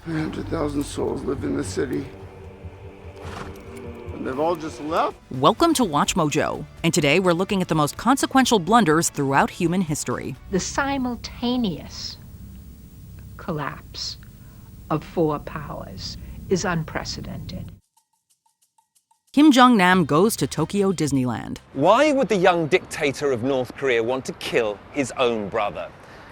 100,000 souls live in the city. And they've all just left? Welcome to Watch Mojo, and today we're looking at the most consequential blunders throughout human history. The simultaneous collapse of four powers is unprecedented. Kim Jong Nam goes to Tokyo Disneyland. Why would the young dictator of North Korea want to kill his own brother?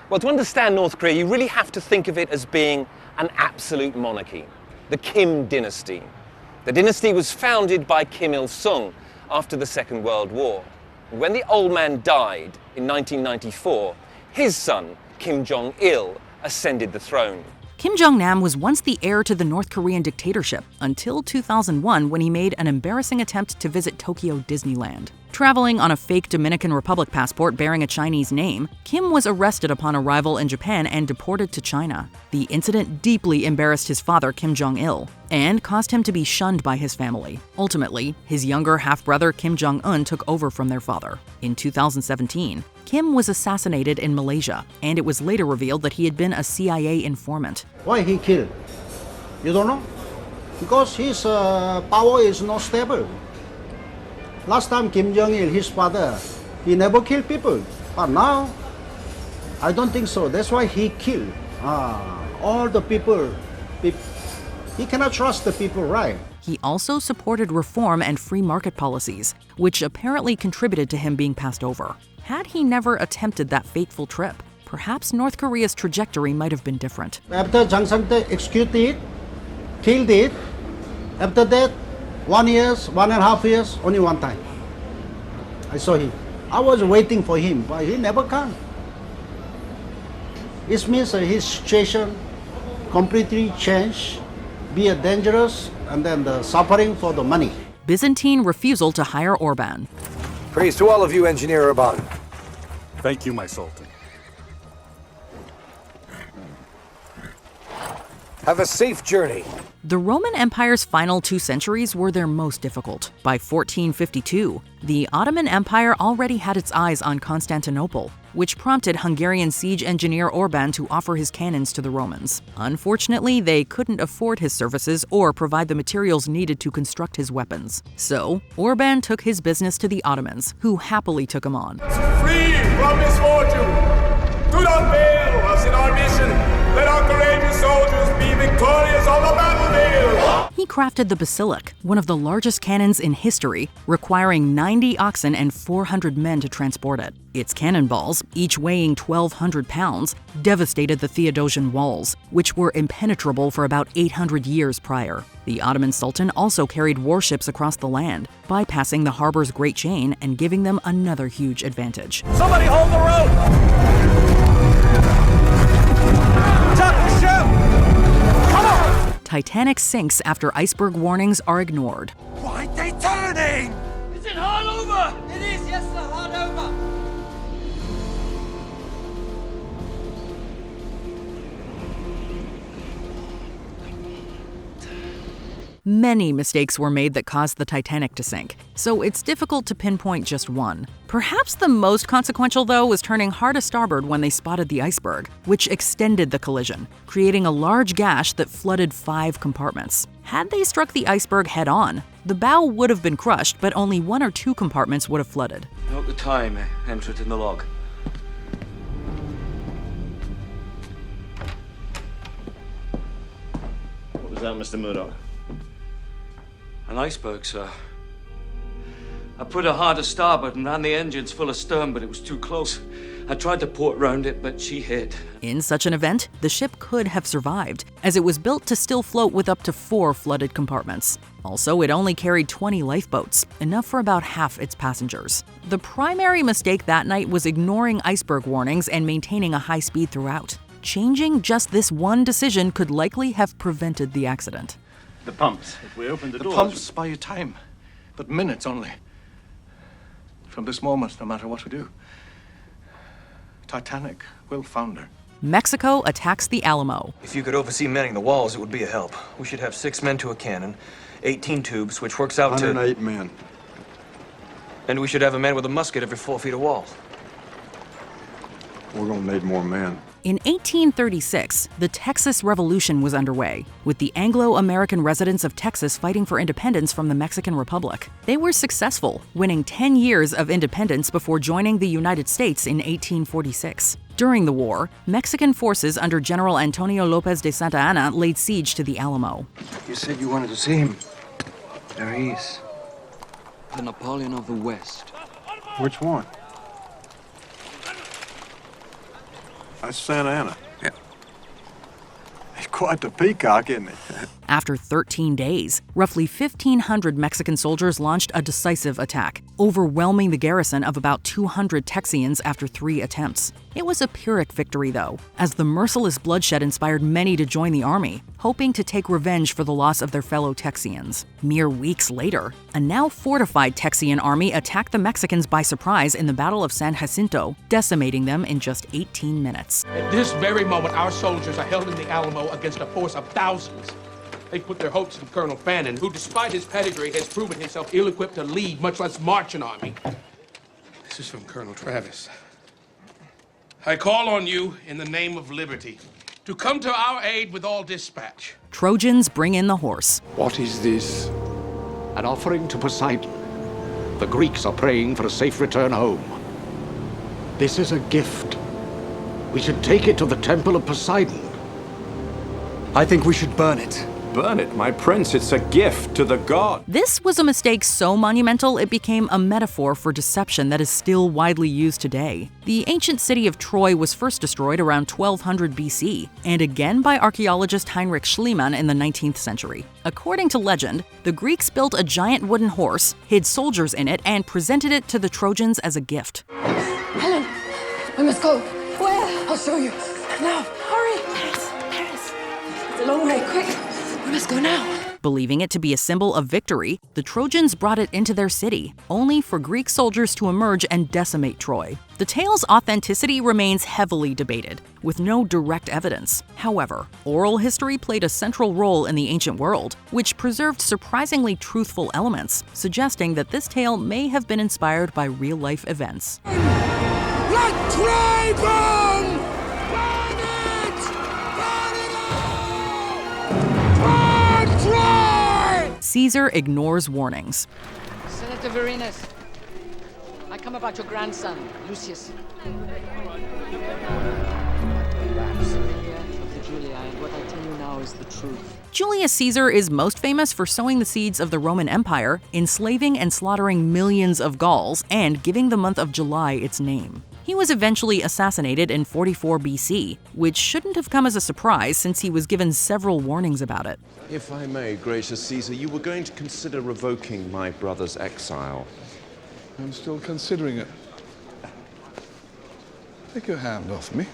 Well, to understand North Korea, you really have to think of it as being an absolute monarchy, the Kim dynasty. The dynasty was founded by Kim Il-sung after the Second World War. When the old man died in 1994, his son, Kim Jong-il, ascended the throne. Kim Jong Nam was once the heir to the North Korean dictatorship until 2001 when he made an embarrassing attempt to visit Tokyo Disneyland. Traveling on a fake Dominican Republic passport bearing a Chinese name, Kim was arrested upon arrival in Japan and deported to China. The incident deeply embarrassed his father, Kim Jong-il, and caused him to be shunned by his family. Ultimately, his younger half-brother Kim Jong-un took over from their father. In 2017, Kim was assassinated in Malaysia, and it was later revealed that he had been a CIA informant. Why he killed? You don't know? Because his power is not stable. Last time Kim Jong-il, his father, he never killed people. But now, I don't think so. That's why he killed all the people. He cannot trust the people, right? He also supported reform and free market policies, which apparently contributed to him being passed over. Had he never attempted that fateful trip, perhaps North Korea's trajectory might have been different. After Jang Sang-tae executed it, killed it, after that, 1.5 years, only one time. I saw him. I was waiting for him, but he never came. It means his situation completely changed, be a dangerous, and then the suffering for the money. Byzantine refusal to hire Orban. Praise to all of you, Engineer Orban. Thank you, my Sultan. Have a safe journey. The Roman Empire's final 2 centuries were their most difficult. By 1452, the Ottoman Empire already had its eyes on Constantinople, which prompted Hungarian siege engineer Orban to offer his cannons to the Romans. Unfortunately, they couldn't afford his services or provide the materials needed to construct his weapons. So, Orban took his business to the Ottomans, who happily took him on. Free from misfortune! Do not fail us in our mission! Let our courageous soldiers be victorious on the battlefield! He crafted the basilic, one of the largest cannons in history, requiring 90 oxen and 400 men to transport it. Its cannonballs, each weighing 1,200 pounds, devastated the Theodosian walls, which were impenetrable for about 800 years prior. The Ottoman Sultan also carried warships across the land, bypassing the harbor's Great Chain and giving them another huge advantage. Somebody hold the rope! Titanic sinks after iceberg warnings are ignored. Why are they turning? Is it hard over? It is, yes, sir, hard over. Many mistakes were made that caused the Titanic to sink, so it's difficult to pinpoint just one. Perhaps the most consequential, though, was turning hard to starboard when they spotted the iceberg, which extended the collision, creating a large gash that flooded 5 compartments. Had they struck the iceberg head-on, the bow would have been crushed, but only 1 or 2 compartments would have flooded. Note the time, enter it in the log. What was that, Mr. Murdoch? An iceberg, sir. I put her hard to starboard and ran the engines full of stern, but it was too close. I tried to port round it, but she hit. In such an event, the ship could have survived, as it was built to still float with up to 4 flooded compartments. Also, it only carried 20 lifeboats, enough for about half its passengers. The primary mistake that night was ignoring iceberg warnings and maintaining a high speed throughout. Changing just this one decision could likely have prevented the accident. The pumps. If we open the doors... The pumps buy you time, but minutes only. From this moment, no matter what we do, Titanic will founder. Mexico attacks the Alamo. If you could oversee manning the walls, it would be a help. We should have 6 men to a cannon, 18 tubes, which works out to... 108 men. And we should have a man with a musket every 4 feet of wall. We're gonna need more men. In 1836, the Texas Revolution was underway, with the Anglo-American residents of Texas fighting for independence from the Mexican Republic. They were successful, winning 10 years of independence before joining the United States in 1846. During the war, Mexican forces under General Antonio Lopez de Santa Anna laid siege to the Alamo. You said you wanted to see him. There he is. The Napoleon of the West. Which one? That's Santa Anna. Yeah. He's quite the peacock, isn't he? After 13 days, roughly 1,500 Mexican soldiers launched a decisive attack, overwhelming the garrison of about 200 Texians after 3 attempts. It was a Pyrrhic victory, though, as the merciless bloodshed inspired many to join the army, hoping to take revenge for the loss of their fellow Texians. Mere weeks later, a now fortified Texian army attacked the Mexicans by surprise in the Battle of San Jacinto, decimating them in just 18 minutes. At this very moment, our soldiers are held in the Alamo against a force of thousands. They put their hopes in Colonel Fannin, who, despite his pedigree, has proven himself ill-equipped to lead, much less march an army. This is from Colonel Travis. I call on you in the name of liberty to come to our aid with all dispatch. Trojans bring in the horse. What is this? An offering to Poseidon. The Greeks are praying for a safe return home. This is a gift. We should take it to the temple of Poseidon. I think we should burn it. Burn it, my prince. It's a gift to the god. This was a mistake so monumental it became a metaphor for deception that is still widely used today. The ancient city of Troy was first destroyed around 1200 BC, and again by archaeologist Heinrich Schliemann in the 19th century. According to legend, the Greeks built a giant wooden horse, hid soldiers in it, and presented it to the Trojans as a gift. Helen, we must go. Where? I'll show you. Now, hurry. Paris. It's a long way, quick. We must go now. Believing it to be a symbol of victory, the Trojans brought it into their city, only for Greek soldiers to emerge and decimate Troy. The tale's authenticity remains heavily debated, with no direct evidence. However, oral history played a central role in the ancient world, which preserved surprisingly truthful elements, suggesting that this tale may have been inspired by real-life events. Let Troy burn! Caesar ignores warnings. Senator Varenus, I come about your grandson, Lucius. Of the Julia, and what I tell you now is the truth. Julius Caesar is most famous for sowing the seeds of the Roman Empire, enslaving and slaughtering millions of Gauls, and giving the month of July its name. He was eventually assassinated in 44 BC, which shouldn't have come as a surprise since he was given several warnings about it. If I may, gracious Caesar, you were going to consider revoking my brother's exile. I'm still considering it. Take your hand off me.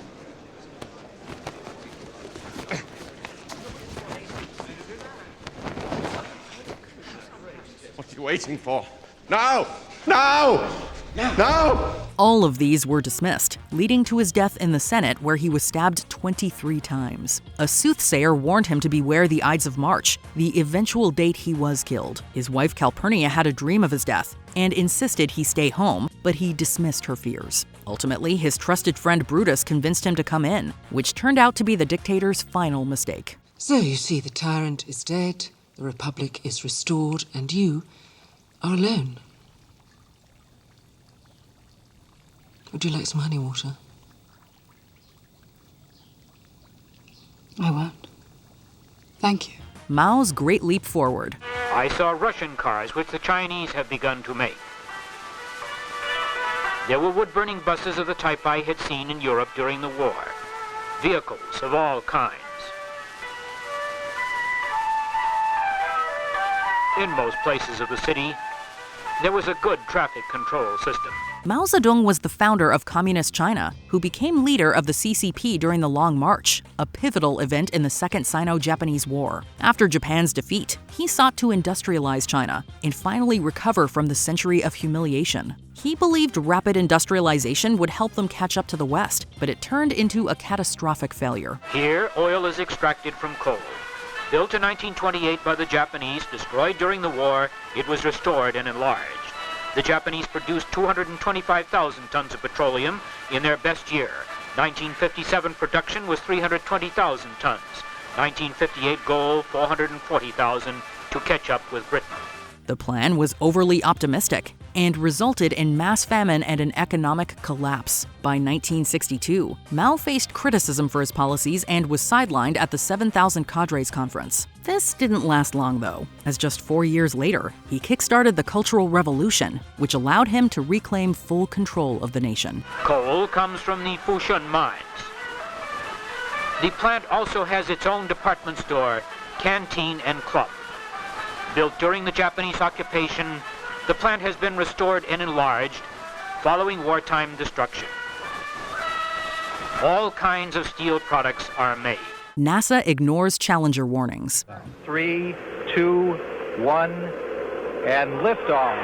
What are you waiting for? No! No! No! All of these were dismissed, leading to his death in the Senate, where he was stabbed 23 times. A soothsayer warned him to beware the Ides of March, the eventual date he was killed. His wife Calpurnia had a dream of his death and insisted he stay home, but he dismissed her fears. Ultimately, his trusted friend Brutus convinced him to come in, which turned out to be the dictator's final mistake. So you see, the tyrant is dead, the Republic is restored, and you are alone. Would you like some honey water? I won't. Thank you. Mao's Great Leap Forward. I saw Russian cars which the Chinese have begun to make. There were wood-burning buses of the type I had seen in Europe during the war. Vehicles of all kinds. In most places of the city, there was a good traffic control system. Mao Zedong was the founder of Communist China, who became leader of the CCP during the Long March, a pivotal event in the Second Sino-Japanese War. After Japan's defeat, he sought to industrialize China and finally recover from the century of humiliation. He believed rapid industrialization would help them catch up to the West, but it turned into a catastrophic failure. Here, oil is extracted from coal. Built in 1928 by the Japanese, destroyed during the war, it was restored and enlarged. The Japanese produced 225,000 tons of petroleum in their best year. 1957 production was 320,000 tons. 1958 goal, 440,000 to catch up with Britain. The plan was overly optimistic and resulted in mass famine and an economic collapse. By 1962, Mao faced criticism for his policies and was sidelined at the 7,000 Cadres Conference. This didn't last long, though, as just 4 years later, he kickstarted the Cultural Revolution, which allowed him to reclaim full control of the nation. Coal comes from the Fushun mines. The plant also has its own department store, canteen, and club. Built during the Japanese occupation, the plant has been restored and enlarged following wartime destruction. All kinds of steel products are made. NASA ignores Challenger warnings. 3, 2, 1, and liftoff.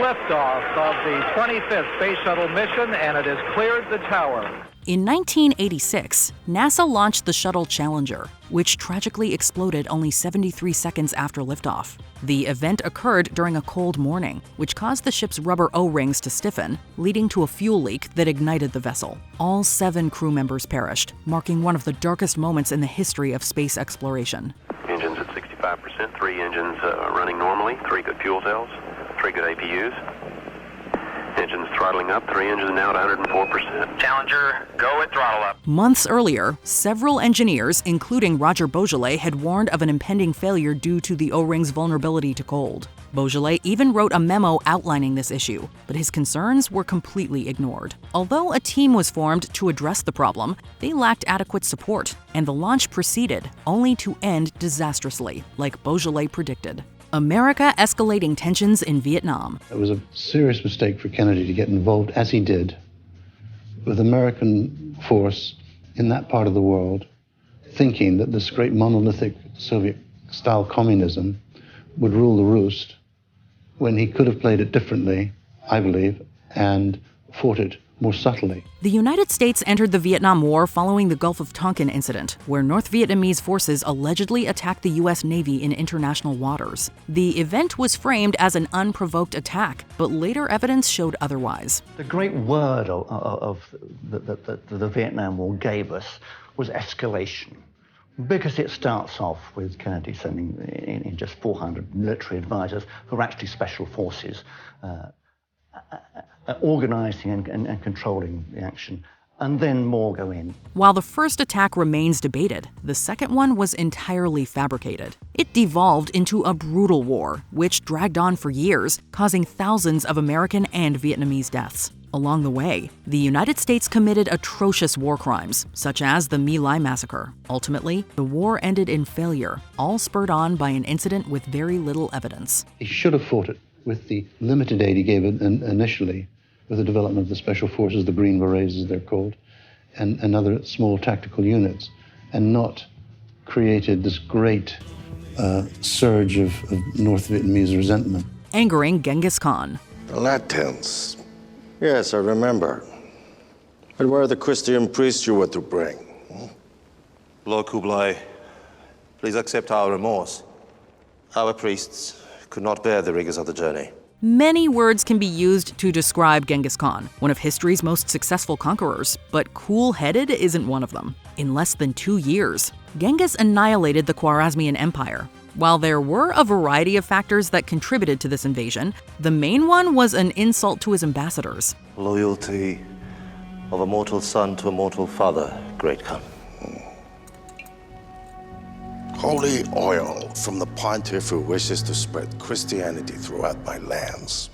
Liftoff of the 25th Space Shuttle mission, and it has cleared the tower. In 1986, NASA launched the shuttle Challenger, which tragically exploded only 73 seconds after liftoff. The event occurred during a cold morning, which caused the ship's rubber O-rings to stiffen, leading to a fuel leak that ignited the vessel. All 7 crew members perished, marking one of the darkest moments in the history of space exploration. Engines at 65%, 3 engines running normally, 3 good fuel cells, 3 good APUs. Engines throttling up, 3 engines now at 104%. Challenger, go at throttle up. Months earlier, several engineers, including Roger Beaujolais, had warned of an impending failure due to the O-ring's vulnerability to cold. Beaujolais even wrote a memo outlining this issue, but his concerns were completely ignored. Although a team was formed to address the problem, they lacked adequate support, and the launch proceeded, only to end disastrously, like Beaujolais predicted. America escalating tensions in Vietnam. It was a serious mistake for Kennedy to get involved, as he did, with American force in that part of the world, thinking that this great monolithic Soviet-style communism would rule the roost, when he could have played it differently, I believe, and fought it more subtly. The United States entered the Vietnam War following the Gulf of Tonkin incident, where North Vietnamese forces allegedly attacked the U.S. Navy in international waters. The event was framed as an unprovoked attack, but later evidence showed otherwise. The great word that the Vietnam War gave us was escalation, because it starts off with Kennedy sending in just 400 military advisors who are actually special forces, organizing and controlling the action, and then more go in. While the first attack remains debated, the second one was entirely fabricated. It devolved into a brutal war, which dragged on for years, causing thousands of American and Vietnamese deaths. Along the way, the United States committed atrocious war crimes, such as the My Lai massacre. Ultimately, the war ended in failure, all spurred on by an incident with very little evidence. He should have fought it with the limited aid he gave it initially, with the development of the special forces, the Green Berets as they're called, and other small tactical units, and not created this great surge of North Vietnamese resentment. Angeringenghis Khan. The Latins. Yes, I remember. But where are the Christian priests you were to bring? Lord Kublai, please accept our remorse. Our priests could not bear the rigors of the journey. Many words can be used to describe Genghis Khan, one of history's most successful conquerors, but cool-headed isn't one of them. In less than 2 years, Genghis annihilated the Khwarezmian Empire. While there were a variety of factors that contributed to this invasion, the main one was an insult to his ambassadors. Loyalty of a mortal son to a mortal father, great Khan. Holy oil from the pontiff who wishes to spread Christianity throughout my lands.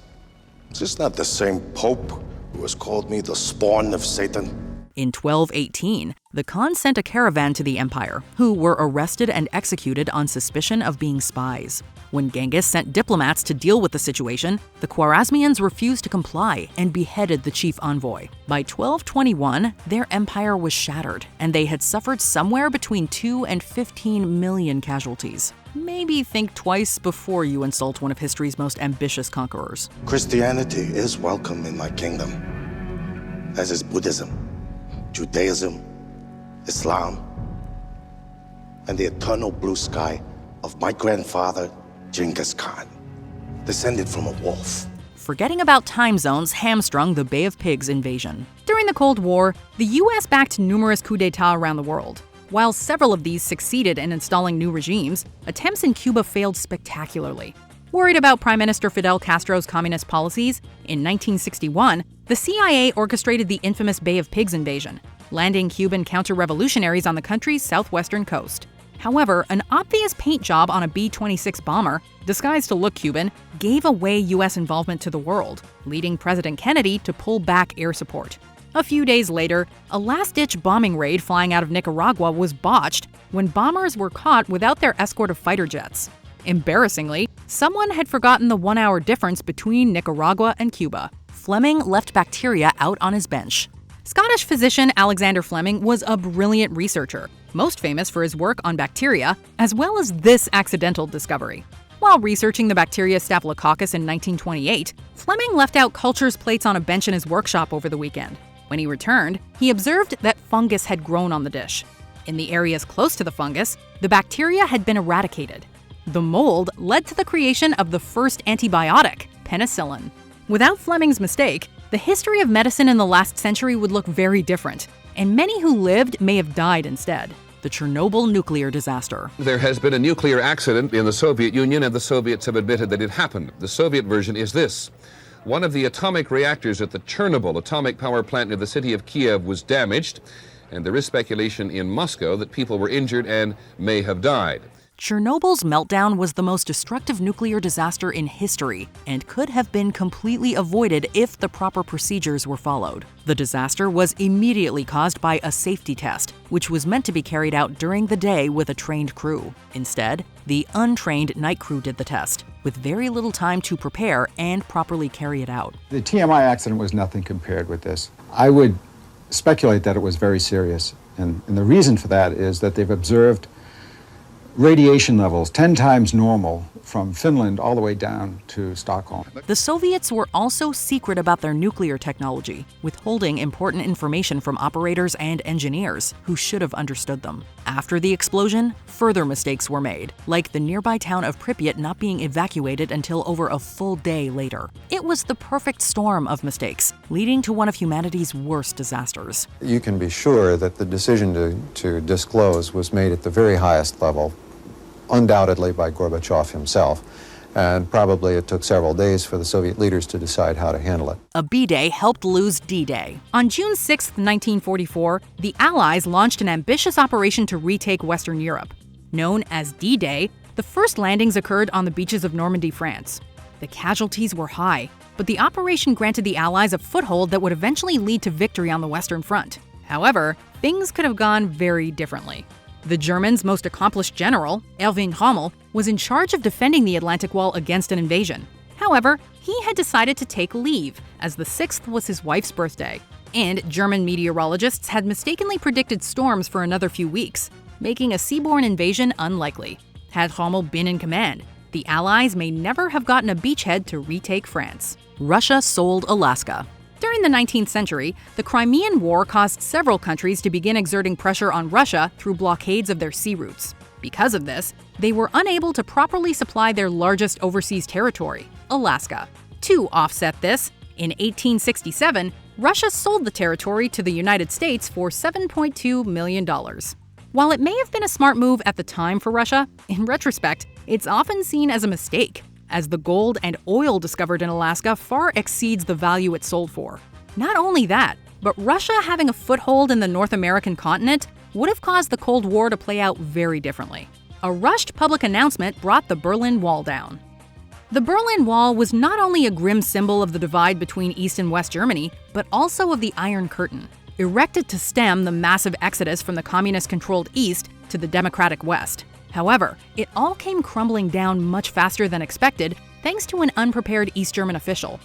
Is this not the same pope who has called me the spawn of Satan? In 1218, the Khan sent a caravan to the empire, who were arrested and executed on suspicion of being spies. When Genghis sent diplomats to deal with the situation, the Khwarezmians refused to comply and beheaded the chief envoy. By 1221, their empire was shattered, and they had suffered somewhere between 2 and 15 million casualties. Maybe think twice before you insult one of history's most ambitious conquerors. Christianity is welcome in my kingdom, as is Buddhism, Judaism, Islam, and the eternal blue sky of my grandfather, Genghis Khan, descended from a wolf. forgetting about time zones hamstrung the Bay of Pigs invasion. During the Cold War, the US backed numerous coups d'etat around the world. While several of these succeeded in installing new regimes, attempts in Cuba failed spectacularly. Worried about Prime Minister Fidel Castro's communist policies, in 1961, the CIA orchestrated the infamous Bay of Pigs invasion, landing Cuban counter-revolutionaries on the country's southwestern coast. However, an obvious paint job on a B-26 bomber, disguised to look Cuban, gave away U.S. involvement to the world, leading President Kennedy to pull back air support. A few days later, a last-ditch bombing raid flying out of Nicaragua was botched when bombers were caught without their escort of fighter jets. Embarrassingly, someone had forgotten the 1 hour difference between Nicaragua and Cuba. Fleming left bacteria out on his bench. Scottish physician Alexander Fleming was a brilliant researcher, most famous for his work on bacteria, as well as this accidental discovery. While researching the bacteria Staphylococcus in 1928, Fleming left out cultures plates on a bench in his workshop over the weekend. When he returned, he observed that fungus had grown on the dish. In the areas close to the fungus, the bacteria had been eradicated. The mold led to the creation of the first antibiotic, penicillin. Without Fleming's mistake, the history of medicine in the last century would look very different, and many who lived may have died instead. The Chernobyl nuclear disaster. There has been a nuclear accident in the Soviet Union, and the Soviets have admitted that it happened. The Soviet version is this. One of the atomic reactors at the Chernobyl atomic power plant near the city of Kiev was damaged, and there is speculation in Moscow that people were injured and may have died. Chernobyl's meltdown was the most destructive nuclear disaster in history and could have been completely avoided if the proper procedures were followed. The disaster was immediately caused by a safety test, which was meant to be carried out during the day with a trained crew. Instead, the untrained night crew did the test, with very little time to prepare and properly carry it out. The TMI accident was nothing compared with this. I would speculate that it was very serious, and the reason for that is that they've observed radiation levels 10 times normal from Finland all the way down to Stockholm. The Soviets were also secret about their nuclear technology, withholding important information from operators and engineers who should have understood them. After the explosion, further mistakes were made, like the nearby town of Pripyat not being evacuated until over a full day later. It was the perfect storm of mistakes, leading to one of humanity's worst disasters. You can be sure that the decision to disclose was made at the very highest level, undoubtedly by Gorbachev himself, and probably it took several days for the Soviet leaders to decide how to handle it. A Bday helped lose D-Day. On June 6, 1944, the Allies launched an ambitious operation to retake Western Europe. Known as D-Day, the first landings occurred on the beaches of Normandy, France. The casualties were high, but the operation granted the Allies a foothold that would eventually lead to victory on the Western Front. However, things could have gone very differently. The Germans' most accomplished general, Erwin Rommel, was in charge of defending the Atlantic Wall against an invasion. However, he had decided to take leave, as the 6th was his wife's birthday, and German meteorologists had mistakenly predicted storms for another few weeks, making a seaborne invasion unlikely. Had Rommel been in command, the Allies may never have gotten a beachhead to retake France. Russia sold Alaska. During the 19th century, the Crimean War caused several countries to begin exerting pressure on Russia through blockades of their sea routes. Because of this, they were unable to properly supply their largest overseas territory, Alaska. To offset this, in 1867, Russia sold the territory to the United States for $7.2 million. While it may have been a smart move at the time for Russia, in retrospect, it's often seen as a mistake, as the gold and oil discovered in Alaska far exceeds the value it sold for. Not only that, but Russia having a foothold in the North American continent would have caused the Cold War to play out very differently. A rushed public announcement brought the Berlin Wall down. The Berlin Wall was not only a grim symbol of the divide between East and West Germany, but also of the Iron Curtain, erected to stem the massive exodus from the communist-controlled East to the democratic West. However, it all came crumbling down much faster than expected thanks to an unprepared East German official.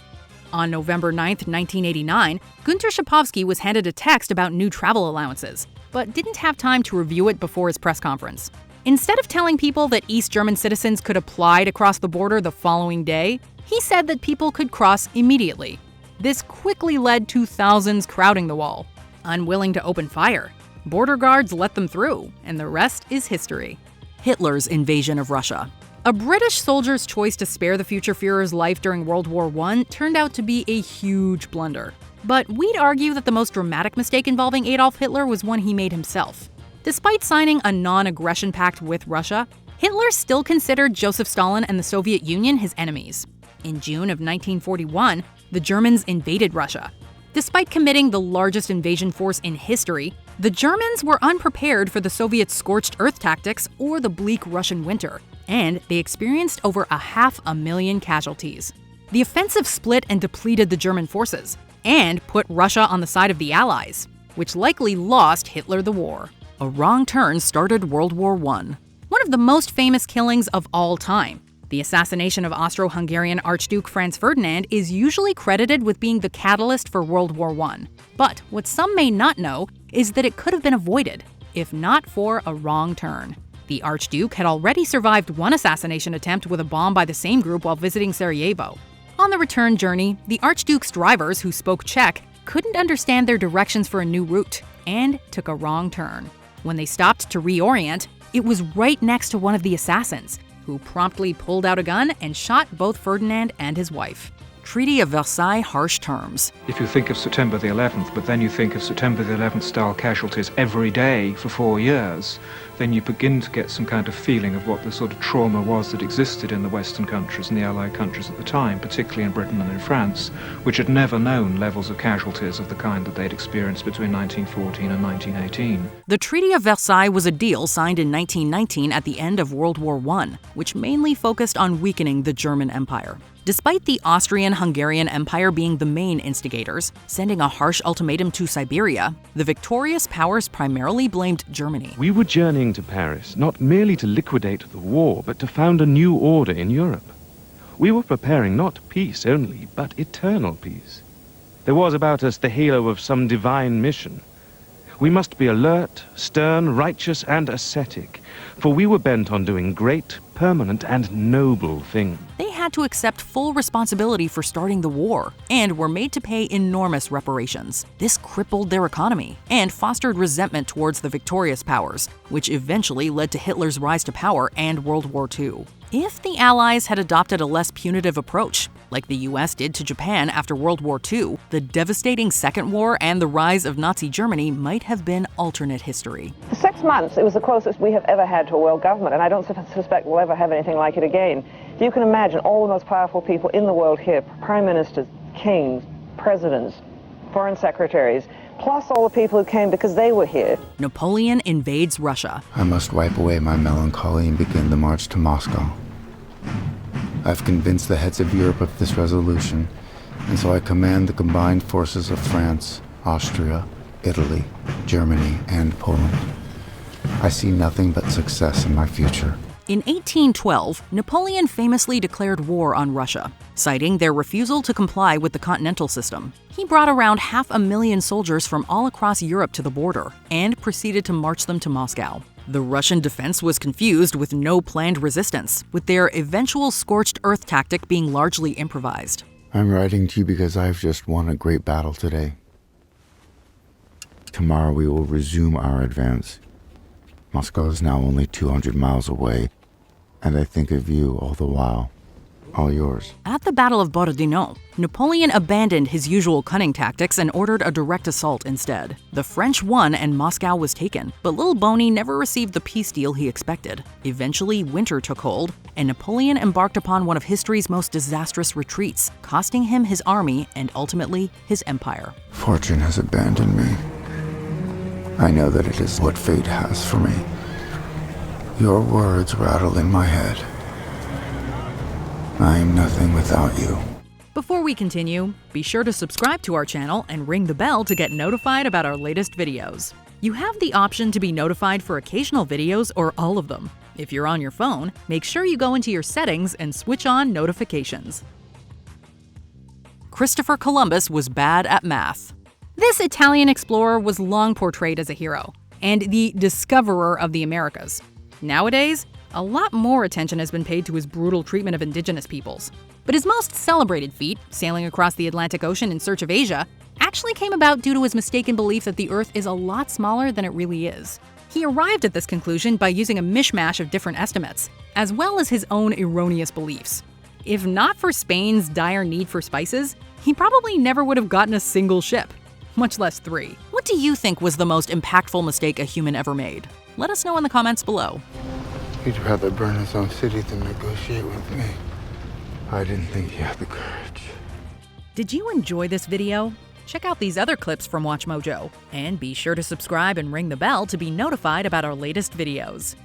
On November 9, 1989, Günter Schabowski was handed a text about new travel allowances, but didn't have time to review it before his press conference. Instead of telling people that East German citizens could apply to cross the border the following day, he said that people could cross immediately. This quickly led to thousands crowding the wall. Unwilling to open fire, border guards let them through, and the rest is history. Hitler's invasion of Russia. A British soldier's choice to spare the future Führer's life during World War I turned out to be a huge blunder. But we'd argue that the most dramatic mistake involving Adolf Hitler was one he made himself. Despite signing a non-aggression pact with Russia, Hitler still considered Joseph Stalin and the Soviet Union his enemies. In June of 1941, the Germans invaded Russia. Despite committing the largest invasion force in history, the Germans were unprepared for the Soviets' scorched earth tactics or the bleak Russian winter, and they experienced over 500,000 casualties. The offensive split and depleted the German forces, and put Russia on the side of the Allies, which likely lost Hitler the war. A wrong turn started World War I. One of the most famous killings of all time, the assassination of Austro-Hungarian Archduke Franz Ferdinand, is usually credited with being the catalyst for World War I. But what some may not know is that it could have been avoided, if not for a wrong turn. The Archduke had already survived one assassination attempt with a bomb by the same group while visiting Sarajevo. On the return journey, the Archduke's drivers, who spoke Czech, couldn't understand their directions for a new route and took a wrong turn. When they stopped to reorient, it was right next to one of the assassins, who promptly pulled out a gun and shot both Ferdinand and his wife. Treaty of Versailles harsh terms. If you think of September the 11th, but then you think of September the 11th style casualties every day for 4 years, then you begin to get some kind of feeling of what the sort of trauma was that existed in the Western countries and the Allied countries at the time, particularly in Britain and in France, which had never known levels of casualties of the kind that they'd experienced between 1914 and 1918. The Treaty of Versailles was a deal signed in 1919 at the end of World War I, which mainly focused on weakening the German Empire. Despite the Austrian-Hungarian Empire being the main instigators, sending a harsh ultimatum to Siberia, the victorious powers primarily blamed Germany. We were journeying to Paris not merely to liquidate the war, but to found a new order in Europe. We were preparing not peace only, but eternal peace. There was about us the halo of some divine mission. We must be alert, stern, righteous, and ascetic, for we were bent on doing great, permanent, and noble things. They had to accept full responsibility for starting the war, and were made to pay enormous reparations. This crippled their economy, and fostered resentment towards the victorious powers, which eventually led to Hitler's rise to power and World War II. If the Allies had adopted a less punitive approach, like the US did to Japan after World War II, the devastating Second War and the rise of Nazi Germany might have been alternate history. For 6 months, it was the closest we have ever had to a world government, and I don't suspect we'll ever have anything like it again. If you can imagine all the most powerful people in the world here, prime ministers, kings, presidents, foreign secretaries, plus all the people who came because they were here. Napoleon invades Russia. I must wipe away my melancholy and begin the march to Moscow. I've convinced the heads of Europe of this resolution, and so I command the combined forces of France, Austria, Italy, Germany, and Poland. I see nothing but success in my future. In 1812, Napoleon famously declared war on Russia, citing their refusal to comply with the continental system. He brought around 500,000 soldiers from all across Europe to the border, and proceeded to march them to Moscow. The Russian defense was confused with no planned resistance, with their eventual scorched earth tactic being largely improvised. I'm writing to you because I've just won a great battle today. Tomorrow we will resume our advance. Moscow is now only 200 miles away, and I think of you all the while. All yours. At the Battle of Borodino, Napoleon abandoned his usual cunning tactics and ordered a direct assault instead. The French won and Moscow was taken, but Little Boney never received the peace deal he expected. Eventually, winter took hold, and Napoleon embarked upon one of history's most disastrous retreats, costing him his army and ultimately his empire. Fortune has abandoned me. I know that it is what fate has for me. Your words rattle in my head. I am nothing without you. Before we continue, be sure to subscribe to our channel and ring the bell to get notified about our latest videos. You have the option to be notified for occasional videos or all of them. If you're on your phone, make sure you go into your settings and switch on notifications. Christopher Columbus was bad at math. This Italian explorer was long portrayed as a hero and the discoverer of the Americas. Nowadays, a lot more attention has been paid to his brutal treatment of indigenous peoples. But his most celebrated feat, sailing across the Atlantic Ocean in search of Asia, actually came about due to his mistaken belief that the Earth is a lot smaller than it really is. He arrived at this conclusion by using a mishmash of different estimates, as well as his own erroneous beliefs. If not for Spain's dire need for spices, he probably never would have gotten a single ship, much less 3. What do you think was the most impactful mistake a human ever made? Let us know in the comments below. He'd rather burn his own city than negotiate with me. I didn't think he had the courage. Did you enjoy this video? Check out these other clips from WatchMojo, and be sure to subscribe and ring the bell to be notified about our latest videos.